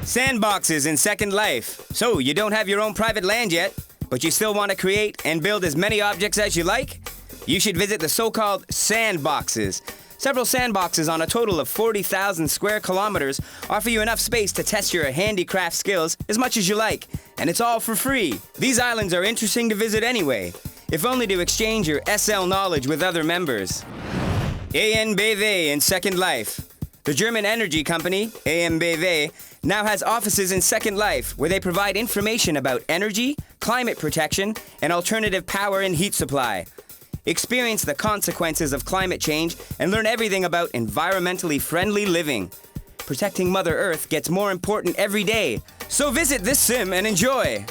Sandboxes in Second Life. So, you don't have your own private land yet, but you still want to create and build as many objects as you like? You should visit the so-called sandboxes. Several sandboxes on a total of 40,000 square kilometers offer you enough space to test your handicraft skills as much as you like, and it's all for free. These islands are interesting to visit anyway, if only to exchange your SL knowledge with other members. ANBW in Second Life. The German energy company, ANBW, now has offices in Second Life where they provide information about energy, climate protection, and alternative power and heat supply. Experience the consequences of climate change and learn everything about environmentally friendly living. Protecting Mother Earth gets more important every day, so visit this sim and enjoy.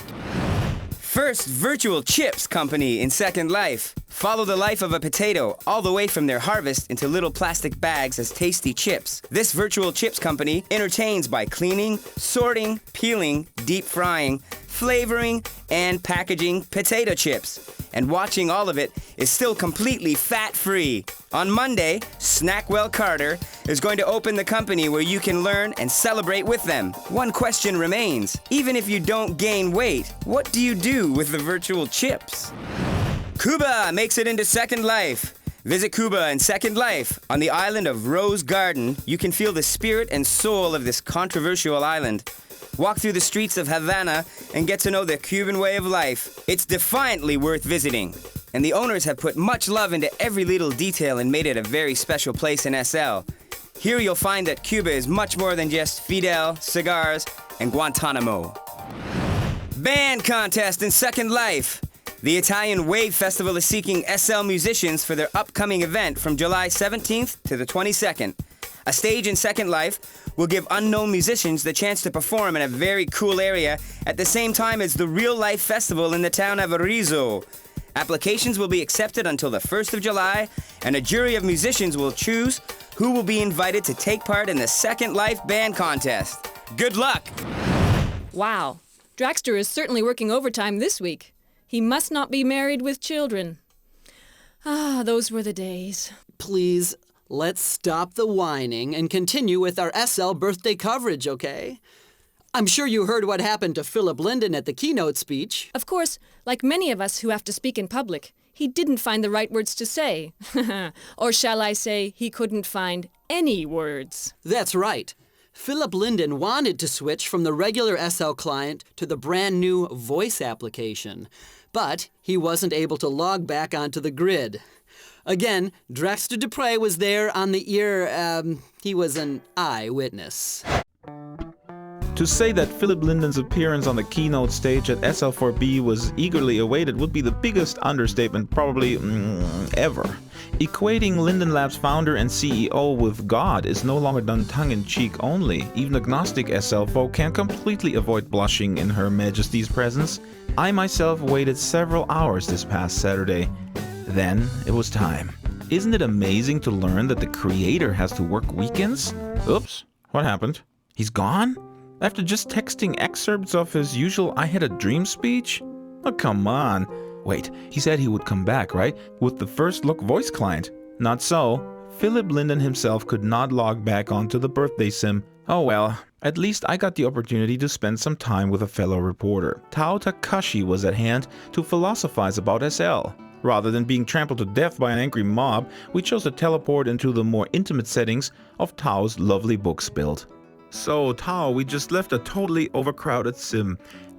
First Virtual Chips Company in Second Life. Follow the life of a potato all the way from their harvest into little plastic bags as tasty chips. This Virtual Chips Company entertains by cleaning, sorting, peeling, deep frying, flavoring, and packaging potato chips. And watching all of it is still completely fat-free. On Monday, Snackwell Carter is going to open the company where you can learn and celebrate with them. One question remains. Even if you don't gain weight, what do you do with the virtual chips? Cuba makes it into Second Life. Visit Cuba in Second Life. On the island of Rose Garden, you can feel the spirit and soul of this controversial island. Walk through the streets of Havana and get to know the Cuban way of life. It's defiantly worth visiting. And the owners have put much love into every little detail and made it a very special place in SL. Here you'll find that Cuba is much more than just Fidel, cigars, and Guantanamo. Band contest in Second Life. The Italian Wave Festival is seeking SL musicians for their upcoming event from July 17th to the 22nd. A stage in Second Life will give unknown musicians the chance to perform in a very cool area at the same time as the Real Life Festival in the town of Arezzo. Applications will be accepted until the 1st of July, and a jury of musicians will choose who will be invited to take part in the Second Life Band Contest. Good luck! Wow, Dragster is certainly working overtime this week. He must not be married with children. Ah, those were the days. Please, let's stop the whining and continue with our SL birthday coverage, okay? I'm sure you heard what happened to Philip Linden at the keynote speech. Of course, like many of us who have to speak in public, he didn't find the right words to say. Or shall I say, he couldn't find any words. That's right. Philip Linden wanted to switch from the regular SL client to the brand new voice application, but he wasn't able to log back onto the grid. Again, Dragster Dupre was there on the ear. He was an eyewitness. To say that Philip Linden's appearance on the keynote stage at SL4B was eagerly awaited would be the biggest understatement probably ever. Equating Linden Labs founder and CEO with God is no longer done tongue-in-cheek only. Even agnostic SL folk can't completely avoid blushing in Her Majesty's presence. I myself waited several hours this past Saturday. Then it was time. Isn't it amazing to learn that the creator has to work weekends? Oops, what happened? He's gone? After just texting excerpts of his usual I had a dream speech? Oh, come on. Wait, he said he would come back, right? With the First Look voice client. Not so. Philip Linden himself could not log back onto the birthday sim. Oh well, at least I got the opportunity to spend some time with a fellow reporter. Tao Takashi was at hand to philosophize about SL. Rather than being trampled to death by an angry mob, we chose to teleport into the more intimate settings of Tao's lovely books build. So, Tao, we just left a totally overcrowded sim.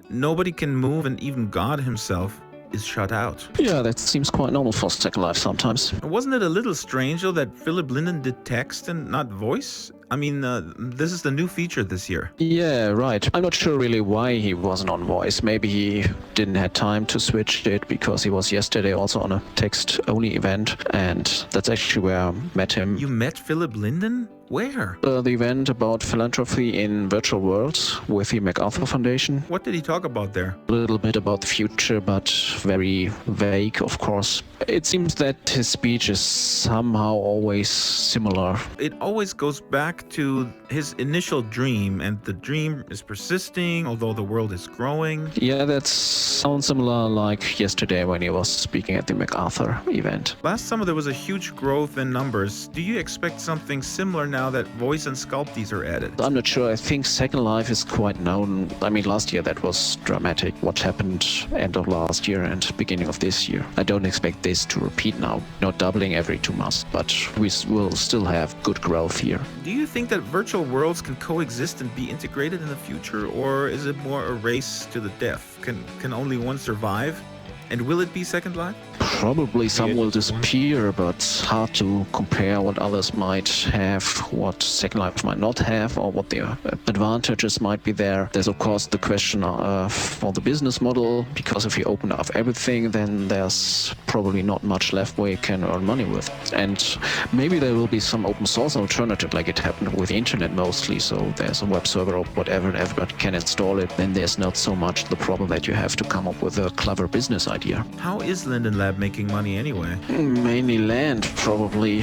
Nobody can move and even God himself is shut out. Yeah, that seems quite normal for Second Life sometimes. Wasn't it a little strange though that Philip Linden did text and not voice? I mean, this is the new feature this year. Yeah, right. I'm not sure really why he wasn't on voice. Maybe he didn't have time to switch it because he was yesterday also on a text-only event, and that's actually where I met him. You met Philip Linden? Where? The event about philanthropy in virtual worlds with the MacArthur Foundation. What did he talk about there? A little bit about the future, but very vague, of course. It seems that his speech is somehow always similar. It always goes back back to his initial dream, and the dream is persisting, although the world is growing. Yeah, that sounds similar like yesterday when he was speaking at the MacArthur event. Last summer there was a huge growth in numbers. Do you expect something similar now that voice and Sculptease are added? I'm not sure. I think Second Life is quite known. I mean, last year that was dramatic. What happened end of last year and beginning of this year. I don't expect this to repeat now. Not doubling every 2 months, but we will still have good growth here. Do you think that virtual worlds can coexist and be integrated in the future, or is it more a race to the death? Can only one survive? And will it be Second Life? Probably some will disappear, but hard to compare what others might have, what Second Life might not have, or what their advantages might be there. There's of course the question for the business model, because if you open up everything, then there's probably not much left where you can earn money with. And maybe there will be some open source alternative, like it happened with the internet mostly, so there's a web server or whatever and everybody can install it. Then there's not so much the problem that you have to come up with a clever business idea. How is Linden Lab making money anyway? Mainly land, probably.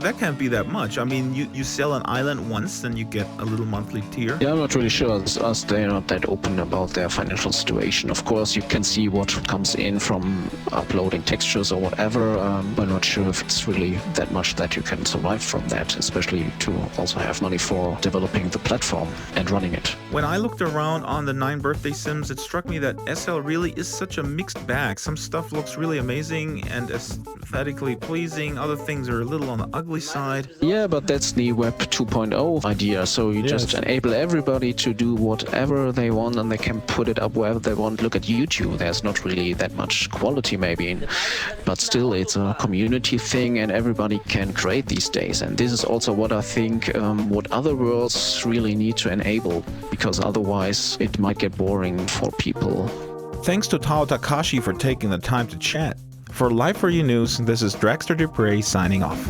That can't be that much. I mean, you sell an island once, then you get a little monthly tier. Yeah, I'm not really sure. As they're not that open about their financial situation. Of course, you can see what comes in from uploading textures or whatever. I'm not sure if it's really that much that you can survive from that, especially to also have money for developing the platform and running it. When I looked around on the 9 birthday sims, it struck me that SL really is such a mixed bag. Some stuff looks really amazing and aesthetically pleasing. Other things are a little on the ugly side. Yeah, but that's the Web 2.0 idea. So you just enable everybody to do whatever they want and they can put it up wherever they want. Look at YouTube. There's not really that much quality maybe, but still it's a community thing and everybody can create these days. And this is also what I think what other worlds really need to enable, because otherwise it might get boring for people. Thanks to Tao Takashi for taking the time to chat. For Live4U News, this is Dragster Dupre signing off.